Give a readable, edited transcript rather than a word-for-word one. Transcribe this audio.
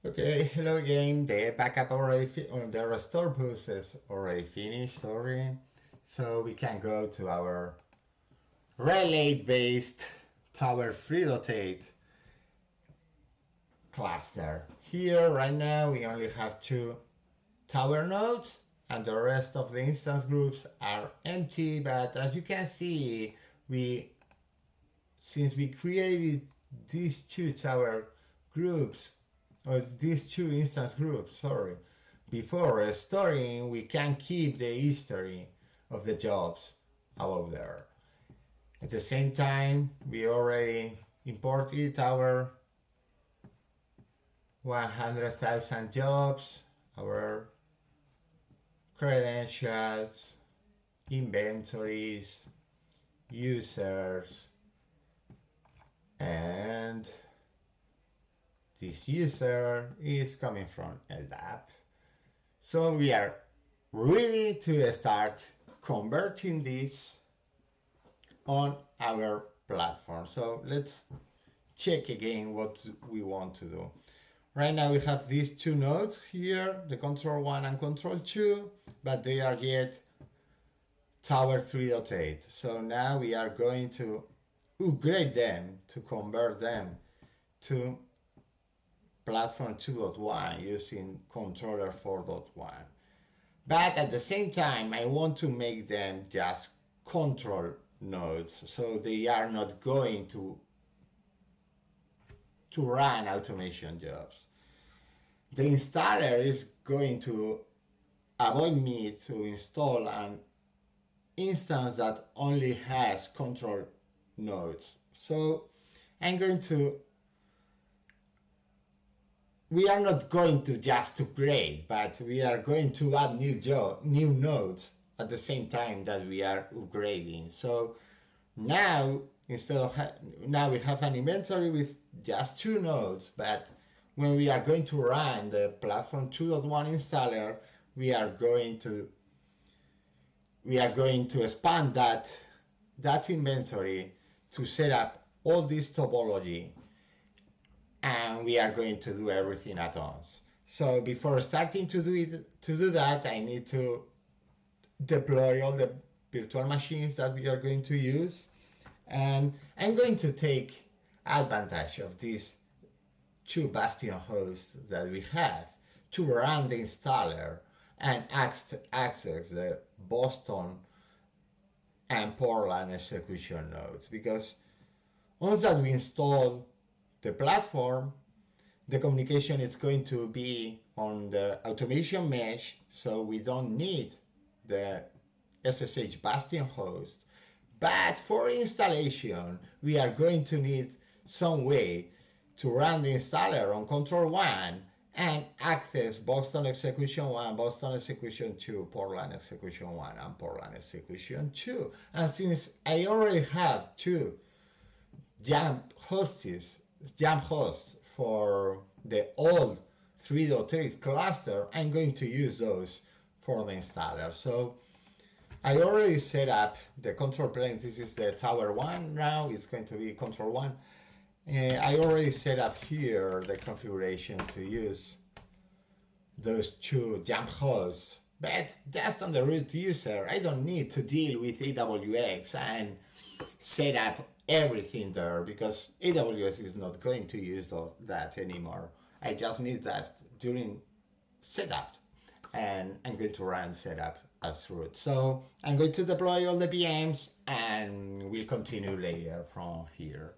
Okay, hello again. The backup already, the restore process already finished, sorry. So we can go to our relay-based Tower 3.8 cluster. Here, right now, we only have two tower nodes and the rest of the instance groups are empty, but as you can see, since we created these two tower groups, or these two instance groups, sorry, before restoring, we can keep the history of the jobs above there. At the same time, we already imported our 100,000 jobs, our credentials, inventories, users, and this user is coming from LDAP. So we are ready to start converting this on our platform. So let's check again what we want to do. Right now we have these two nodes here, the control 1 and control 2, but they are yet Tower 3.8. So now we are going to upgrade them to convert them to platform 2.1 using controller 4.1. But at the same time, I want to make them just control nodes, so they are not going to run automation jobs. The installer is going to avoid me to install an instance that only has control nodes. So I'm going to, we are not going to just upgrade, but we are going to add new nodes at the same time that we are upgrading. So now now we have an inventory with just two nodes, but when we are going to run the platform 2.1 installer, we are going to expand that inventory to set up all this topology, and we are going to do everything at once. So before starting to do that, I need to deploy all the virtual machines that we are going to use, and I'm going to take advantage of these two Bastion hosts that we have to run the installer and access the Boston and Portland execution nodes, because once that we install the platform, the communication is going to be on the automation mesh, so we don't need the SSH Bastion host. But for installation, we are going to need some way to run the installer on control 1 and access Boston execution 1, Boston execution 2, Portland execution 1, and Portland execution 2. And since I already have two jump hosts for the old 3.8 cluster, I'm going to use those for the installer. So I already set up the control plane. This is the tower 1 now. It's going to be control 1. I already set up here the configuration to use those two jump hosts. But just on the root user, I don't need to deal with AWX and set up everything there, because AWS is not going to use that anymore. I just need that during setup, and I'm going to run setup as root. So I'm going to deploy all the VMs and we'll continue later from here.